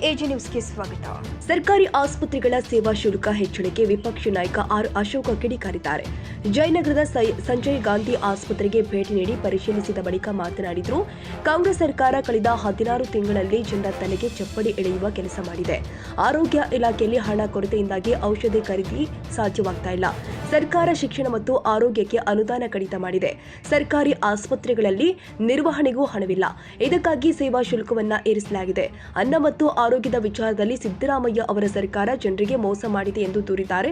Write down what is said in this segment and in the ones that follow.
AG ನ್ಯೂಸ್ಗೆ ಸ್ವಾಗತ. ಸರ್ಕಾರಿ ಆಸ್ಪತ್ರೆಗಳ ಸೇವಾ ಶುಲ್ಕ ಹೆಚ್ಚಳಕ್ಕೆ ವಿಪಕ್ಷ ನಾಯಕ ಆರ್ ಅಶೋಕ್ ಕಿಡಿಕಾರಿದ್ದಾರೆ. ಜಯನಗರದ ಸಂಜಯ್ ಗಾಂಧಿ ಆಸ್ಪತ್ರೆಗೆ ಭೇಟಿ ನೀಡಿ ಪರಿಶೀಲಿಸಿದ ಬಳಿಕ ಮಾತನಾಡಿದರು. ಕಾಂಗ್ರೆಸ್ ಸರ್ಕಾರ ಕಳೆದ 16 ತಿಂಗಳಲ್ಲಿ ಜನರ ತಲೆಗೆ ಚಪ್ಪಡಿ ಎಳೆಯುವ ಕೆಲಸ ಮಾಡಿದೆ. ಆರೋಗ್ಯ ಇಲಾಖೆಯಲ್ಲಿ ಹಣ ಕೊರತೆಯಿಂದಾಗಿ ಔಷಧಿ ಖರೀದಿ ಸಾಧ್ಯವಾಗ್ತಾ ಇಲ್ಲ. ಸರ್ಕಾರ ಶಿಕ್ಷಣ ಮತ್ತು ಆರೋಗ್ಯಕ್ಕೆ ಅನುದಾನ ಕಡಿತ ಮಾಡಿದೆ. ಸರ್ಕಾರಿ ಆಸ್ಪತ್ರೆಗಳಲ್ಲಿ ನಿರ್ವಹಣೆಗೂ ಹಣವಿಲ್ಲ. ಇದಕ್ಕಾಗಿ ಸೇವಾ ಶುಲ್ಕವನ್ನ ಏರಿಸಲಾಗಿದೆ. ಅನ್ನ ಮತ್ತು ಆರೋಗ್ಯದ ವಿಚಾರದಲ್ಲಿ ಸಿದ್ದರಾಮಯ್ಯ ಅವರ ಸರ್ಕಾರ ಜನರಿಗೆ ಮೋಸ ಮಾಡಿದೆ ಎಂದು ದೂರಿದ್ದಾರೆ.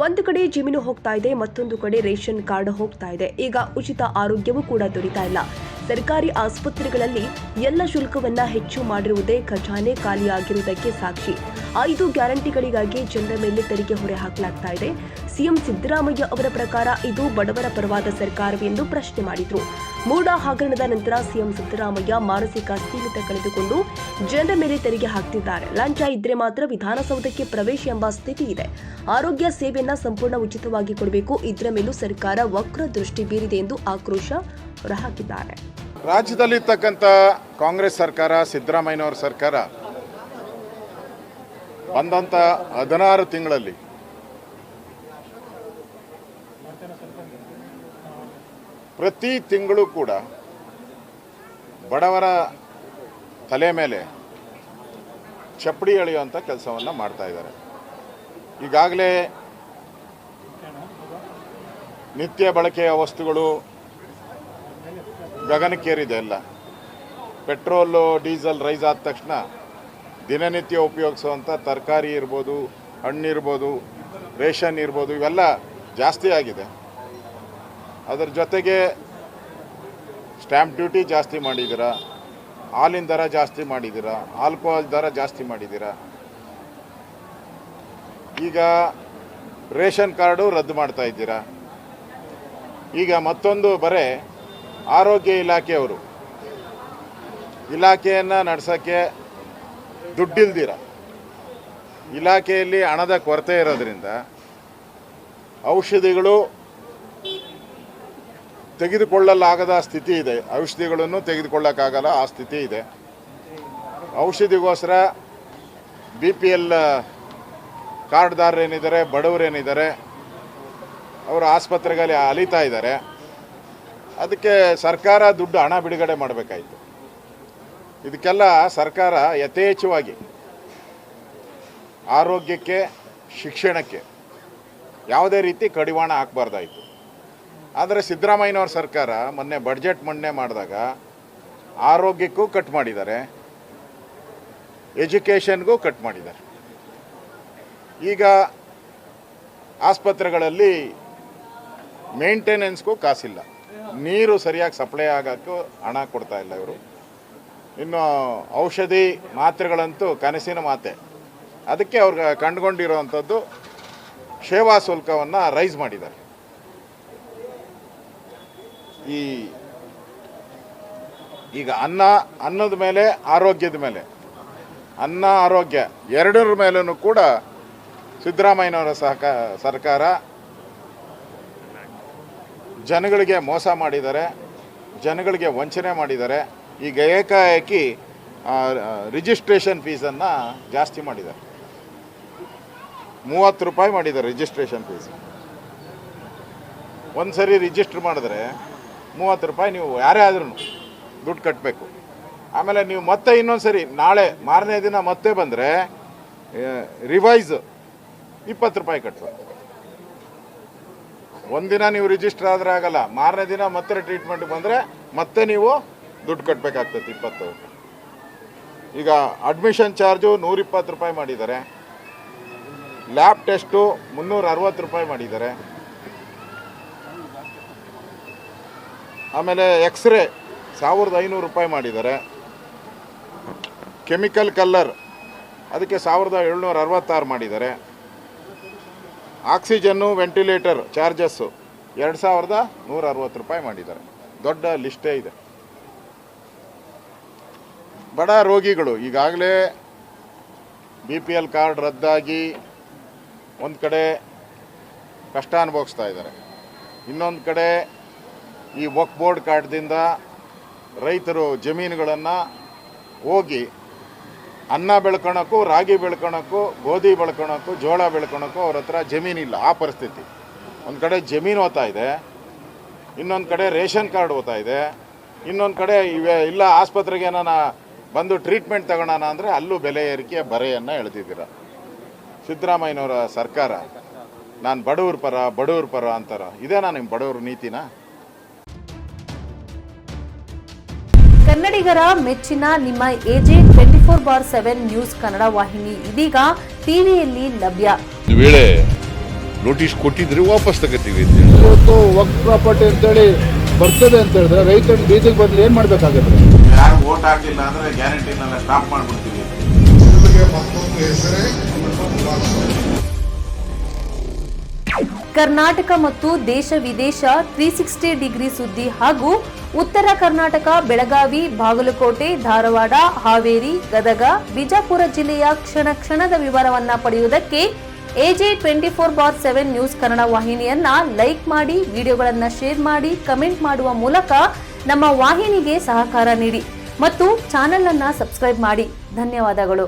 ಒಂದು ಕಡೆ ಜಮೀನು ಹೋಗ್ತಾ ಇದೆ, ಮತ್ತೊಂದು ಕಡೆ ರೇಷನ್ ಕಾರ್ಡ್ ಹೋಗ್ತಾ ಇದೆ. ಈಗ ಉಚಿತ ಆರೋಗ್ಯವೂ ಕೂಡ ದೊರೀತಾ ಇಲ್ಲ. ಸರ್ಕಾರಿ ಆಸ್ಪತ್ರೆಗಳಲ್ಲಿ ಎಲ್ಲ ಶುಲ್ಕವನ್ನ ಹೆಚ್ಚು ಮಾಡಿರುವುದೇ ಖಜಾನೆ ಖಾಲಿಯಾಗಿರುವುದಕ್ಕೆ ಸಾಕ್ಷಿ. 5 ಗ್ಯಾರಂಟಿಗಳಿಗಾಗಿ ಜನರ ಮೇಲೆ ತೆರಿಗೆ ಹೊರೆ ಹಾಕಲಾಗ್ತಾ ಇದೆ. ಸಿಎಂ ಸಿದ್ದರಾಮಯ್ಯ ಅವರ ಪ್ರಕಾರ ಇದು ಬಡವರ ಪರವಾದ ಸರ್ಕಾರವೆಂದು ಪ್ರಶ್ನೆ ಮಾಡಿದ್ರು. ಮೂಡ ಹಗರಣದ ನಂತರ ಸಿಎಂ ಸಿದ್ದರಾಮಯ್ಯ ಮಾನಸಿಕ ಸ್ಥಿಮಿತ ಕಳೆದುಕೊಂಡು ಜನರ ಮೇಲೆ ತೆರಿಗೆ ಹಾಕ್ತಿದ್ದಾರೆ. ಲಂಚ ಇದ್ರೆ ಮಾತ್ರ ವಿಧಾನಸೌಧಕ್ಕೆ ಪ್ರವೇಶ ಎಂಬ ಸ್ಥಿತಿ ಇದೆ. ಆರೋಗ್ಯ ಸೇವೆಯನ್ನ ಸಂಪೂರ್ಣ ಉಚಿತವಾಗಿ ಕೊಡಬೇಕು. ಇದರ ಮೇಲೂ ಸರ್ಕಾರ ವಕ್ರ ದೃಷ್ಟಿ ಬೀರಿದೆ ಎಂದು ಆಕ್ರೋಶ ಹೊರಹಾಕಿದ್ದಾರೆ. ರಾಜ್ಯದಲ್ಲಿರ್ತಕ್ಕಂಥ ಕಾಂಗ್ರೆಸ್ ಸರ್ಕಾರ, ಸಿದ್ದರಾಮಯ್ಯನವರ ಸರ್ಕಾರ ಬಂದಂಥ 16 ತಿಂಗಳಲ್ಲಿ ಪ್ರತಿ ತಿಂಗಳು ಕೂಡ ಬಡವರ ತಲೆ ಮೇಲೆ ಚಪ್ಪಡಿ ಎಳೆಯುವಂಥ ಕೆಲಸವನ್ನು ಮಾಡ್ತಾ ಇದ್ದಾರೆ. ಈಗಾಗಲೇ ನಿತ್ಯ ಬಳಕೆಯ ವಸ್ತುಗಳು ಗಗನಕ್ಕೇರಿದೆ. ಎಲ್ಲ ಪೆಟ್ರೋಲು ಡೀಸೆಲ್ ರೈಸ್ ಆದ ತಕ್ಷಣ ದಿನನಿತ್ಯ ಉಪಯೋಗಿಸುವಂಥ ತರಕಾರಿ ಇರ್ಬೋದು, ಹಣ್ಣಿರ್ಬೋದು, ರೇಷನ್ ಇರ್ಬೋದು, ಇವೆಲ್ಲ ಜಾಸ್ತಿ ಆಗಿದೆ. ಅದರ ಜೊತೆಗೆ ಸ್ಟ್ಯಾಂಪ್ ಡ್ಯೂಟಿ ಜಾಸ್ತಿ ಮಾಡಿದ್ದೀರಾ, ಹಾಲಿನ ದರ ಜಾಸ್ತಿ ಮಾಡಿದ್ದೀರಾ, ಆಲ್ಕೋಹಾಲ್ ದರ ಜಾಸ್ತಿ ಮಾಡಿದ್ದೀರಾ. ಈಗ ರೇಷನ್ ಕಾರ್ಡು ರದ್ದು ಮಾಡ್ತಾ ಇದ್ದೀರಾ. ಈಗ ಮತ್ತೊಂದು ಬರೆ ಆರೋಗ್ಯ ಇಲಾಖೆಯವರು ಇಲಾಖೆಯನ್ನು ನಡೆಸೋಕ್ಕೆ ದುಡ್ಡಿಲ್ದಿರ, ಇಲಾಖೆಯಲ್ಲಿ ಹಣದ ಕೊರತೆ ಇರೋದ್ರಿಂದ ಔಷಧಿಗಳು ತೆಗೆದುಕೊಳ್ಳಲಾಗದ ಸ್ಥಿತಿ ಇದೆ. ಔಷಧಿಗಳನ್ನು ತೆಗೆದುಕೊಳ್ಳೋಕ್ಕಾಗಲ್ಲ, ಆ ಸ್ಥಿತಿ ಇದೆ. ಔಷಧಿಗೋಸ್ಕರ BPL ಕಾರ್ಡ್ದಾರರೇನಿದ್ದಾರೆ, ಬಡವರೇನಿದ್ದಾರೆ, ಅವರು ಆಸ್ಪತ್ರೆಗಳಲ್ಲಿ ಅಲಿತಾ ಇದ್ದಾರೆ. ಅದಕ್ಕೆ ಸರ್ಕಾರ ದುಡ್ಡು ಹಣ ಬಿಡುಗಡೆ ಮಾಡಬೇಕಾಯಿತು. ಇದಕ್ಕೆಲ್ಲ ಸರ್ಕಾರ ಯಥೇಚ್ಛವಾಗಿ ಆರೋಗ್ಯಕ್ಕೆ, ಶಿಕ್ಷಣಕ್ಕೆ ಯಾವುದೇ ರೀತಿ ಕಡಿವಾಣ ಹಾಕಬಾರ್ದಾಯಿತು. ಆದರೆ ಸಿದ್ದರಾಮಯ್ಯನವ್ರ ಸರ್ಕಾರ ಮೊನ್ನೆ ಬಡ್ಜೆಟ್ ಮಂಡನೆ ಮಾಡಿದಾಗ ಆರೋಗ್ಯಕ್ಕೂ ಕಟ್ ಮಾಡಿದ್ದಾರೆ, ಎಜುಕೇಷನ್ಗೂ ಕಟ್ ಮಾಡಿದ್ದಾರೆ. ಈಗ ಆಸ್ಪತ್ರೆಗಳಲ್ಲಿ ಮೇಂಟೆನೆನ್ಸ್ಗೂ ಕಾಸಿಲ್ಲ, ನೀರು ಸರಿಯಾಗಿ ಸಪ್ಲೈ ಆಗೋಕ್ಕೂ ಹಣ ಕೊಡ್ತಾ ಇಲ್ಲ ಇವರು. ಇನ್ನು ಔಷಧಿ ಮಾತ್ರೆಗಳಂತೂ ಕನಸಿನ ಮಾತೆ. ಅದಕ್ಕೆ ಅವ್ರಿಗೆ ಕಂಡುಕೊಂಡಿರೋವಂಥದ್ದು ಸೇವಾ ಶುಲ್ಕವನ್ನು ರೈಸ್ ಮಾಡಿದ್ದಾರೆ. ಈಗ ಅನ್ನದ ಮೇಲೆ, ಆರೋಗ್ಯದ ಮೇಲೆ, ಅನ್ನ ಆರೋಗ್ಯ ಎರಡರ ಮೇಲೂ ಕೂಡ ಸಿದ್ದರಾಮಯ್ಯನವರ ಸರ್ಕಾರ ಜನಗಳಿಗೆ ಮೋಸ ಮಾಡಿದ್ದಾರೆ, ಜನಗಳಿಗೆ ವಂಚನೆ ಮಾಡಿದ್ದಾರೆ. ಈಗ ಏಕಾಏಕಿ ರಿಜಿಸ್ಟ್ರೇಷನ್ ಫೀಸನ್ನು ಜಾಸ್ತಿ ಮಾಡಿದ್ದಾರೆ. 30 ರೂಪಾಯಿ ಮಾಡಿದ್ದಾರೆ ರಿಜಿಸ್ಟ್ರೇಷನ್ ಫೀಸ್. ಒಂದು ಸರಿ ರಿಜಿಸ್ಟ್ರ್ ಮಾಡಿದ್ರೆ 30 ರೂಪಾಯಿ ನೀವು ಯಾರೇ ಆದ್ರೂ ದುಡ್ಡು ಕಟ್ಟಬೇಕು. ಆಮೇಲೆ ನೀವು ಮತ್ತೆ ಇನ್ನೊಂದು ಸರಿ ನಾಳೆ ಮಾರನೇ ದಿನ ಮತ್ತೆ ಬಂದರೆ ರಿವೈಸ್ 20 ರೂಪಾಯಿ ಕಟ್ಟಬೇಕು. ಒಂದಿನ ನೀವು ರಿಜಿಸ್ಟರ್ ಆದರೆ ಆಗಲ್ಲ, ಮಾರನೇ ದಿನ ಮತ್ತೆ ಟ್ರೀಟ್ಮೆಂಟ್ಗೆ ಬಂದರೆ ಮತ್ತೆ ನೀವು ದುಡ್ಡು ಕಟ್ಟಬೇಕಾಗ್ತದೆ 20. ಈಗ ಅಡ್ಮಿಷನ್ ಚಾರ್ಜು 120 ರೂಪಾಯಿ ಮಾಡಿದ್ದಾರೆ. ಲ್ಯಾಬ್ ಟೆಸ್ಟು 360 ರೂಪಾಯಿ ಮಾಡಿದ್ದಾರೆ. ಆಮೇಲೆ ಎಕ್ಸ್ರೇ 1500 ರೂಪಾಯಿ ಮಾಡಿದ್ದಾರೆ. ಕೆಮಿಕಲ್ ಕಲ್ಲರ್ ಅದಕ್ಕೆ 1766 ಮಾಡಿದ್ದಾರೆ. ಆಕ್ಸಿಜನ್ನು, ವೆಂಟಿಲೇಟರ್ ಚಾರ್ಜಸ್ಸು 2160 ರೂಪಾಯಿ ಮಾಡಿದ್ದಾರೆ. ದೊಡ್ಡ ಲಿಸ್ಟೇ ಇದೆ. ಬಡ ರೋಗಿಗಳು ಈಗಾಗಲೇ BPL ಕಾರ್ಡ್ ರದ್ದಾಗಿ ಒಂದು ಕಡೆ ಕಷ್ಟ ಅನುಭವಿಸ್ತಾ ಇದ್ದಾರೆ. ಇನ್ನೊಂದು ಕಡೆ ಈ ವಕ್ಫ್ ಬೋರ್ಡ್ ಕಾರ್ಡ್ದಿಂದ ರೈತರು ಜಮೀನುಗಳನ್ನು ಹೋಗಿ ಅನ್ನ ಬೆಳ್ಕೊಳಕ್ಕೂ, ರಾಗಿ ಬೆಳ್ಕೊಳಕ್ಕೂ, ಗೋಧಿ ಬೆಳ್ಕೊಳಕ್ಕೂ, ಜೋಳ ಬೆಳ್ಕೊಳಕ್ಕೂ ಅವ್ರ ಹತ್ರ ಜಮೀನಿಲ್ಲ. ಆ ಪರಿಸ್ಥಿತಿ. ಒಂದು ಕಡೆ ಜಮೀನು ಹೋಗ್ತಾ ಇದೆ, ಇನ್ನೊಂದು ಕಡೆ ರೇಷನ್ ಕಾರ್ಡ್ ಹೋಗ್ತಾ ಇದೆ, ಇನ್ನೊಂದು ಕಡೆ ಇಲ್ಲ ಆಸ್ಪತ್ರೆಗೆ ಏನಾನ ಬಂದು ಟ್ರೀಟ್ಮೆಂಟ್ ತಗೊಳ್ಳೋಣ ಅಂದರೆ ಅಲ್ಲೂ ಬೆಲೆ ಏರಿಕೆಯ ಬರೆಯನ್ನು ಎಳೆದಿದ್ದೀರ. ಸಿದ್ದರಾಮಯ್ಯನವರ ಸರ್ಕಾರ ನಾನು ಬಡವ್ರ ಪರ ಅಂತಾರ. ಇದೇನಾ ನಿಮ್ಮ ಬಡವ್ರ ನೀತಿನ? ಕನ್ನಡಿಗರ ಮೆಚ್ಚಿನ ನಿಮ್ಮ ಎಜೆ 24/7 ನ್ಯೂಸ್ ಕನ್ನಡ ವಾಹಿನಿ ಇದೀಗ ಟಿವಿಯಲ್ಲಿ ಲಭ್ಯ. ಒಂದು ವೇಳೆ ನೋಟಿಸ್ ಕೊಟ್ಟಿದ್ರೆ ವಾಪಸ್ ತಗೋತೀವಿ. ಇವತ್ತು ವಕ್ಫ್ ಪ್ರಾಪರ್ಟಿ ಅಂತೇಳಿ ಬರ್ತದೆ ಅಂತ ಹೇಳಿದ್ರೆ ರೈತರು ಬೀದಿಗೆ ಬಂದ್ರೆ ಏನ್ ಮಾಡ್ಬೇಕಾಗತ್ತೆ? ಯಾರು ವೋಟ್ ಹಾಕಿಲ್ಲ ಅಂದ್ರೆ ಗ್ಯಾರಂಟಿನೆಲ್ಲ ಸ್ಟಾಪ್ ಮಾಡ್ಬಿಡ್ತೀವಿ. ಕರ್ನಾಟಕ ಮತ್ತು ದೇಶ ವಿದೇಶ 360 ಡಿಗ್ರಿ ಸುದ್ದಿ ಹಾಗೂ ಉತ್ತರ ಕರ್ನಾಟಕ, ಬೆಳಗಾವಿ, ಬಾಗಲಕೋಟೆ, ಧಾರವಾಡ, ಹಾವೇರಿ, ಗದಗ, ಬಿಜಾಪುರ ಜಿಲ್ಲೆಯ ಕ್ಷಣ ಕ್ಷಣದ ವಿವರವನ್ನ ಪಡೆಯುವುದಕ್ಕೆ ಎಜೆ 24/7 ನ್ಯೂಸ್ ಕನ್ನಡ ವಾಹಿನಿಯನ್ನ ಲೈಕ್ ಮಾಡಿ, ವಿಡಿಯೋಗಳನ್ನ ಶೇರ್ ಮಾಡಿ, ಕಮೆಂಟ್ ಮಾಡುವ ಮೂಲಕ ನಮ್ಮ ವಾಹಿನಿಗೆ ಸಹಕಾರ ನೀಡಿ ಮತ್ತು ಚಾನೆಲ್ ಅನ್ನ ಸಬ್ಸ್ಕ್ರೈಬ್ ಮಾಡಿ. ಧನ್ಯವಾದಗಳು.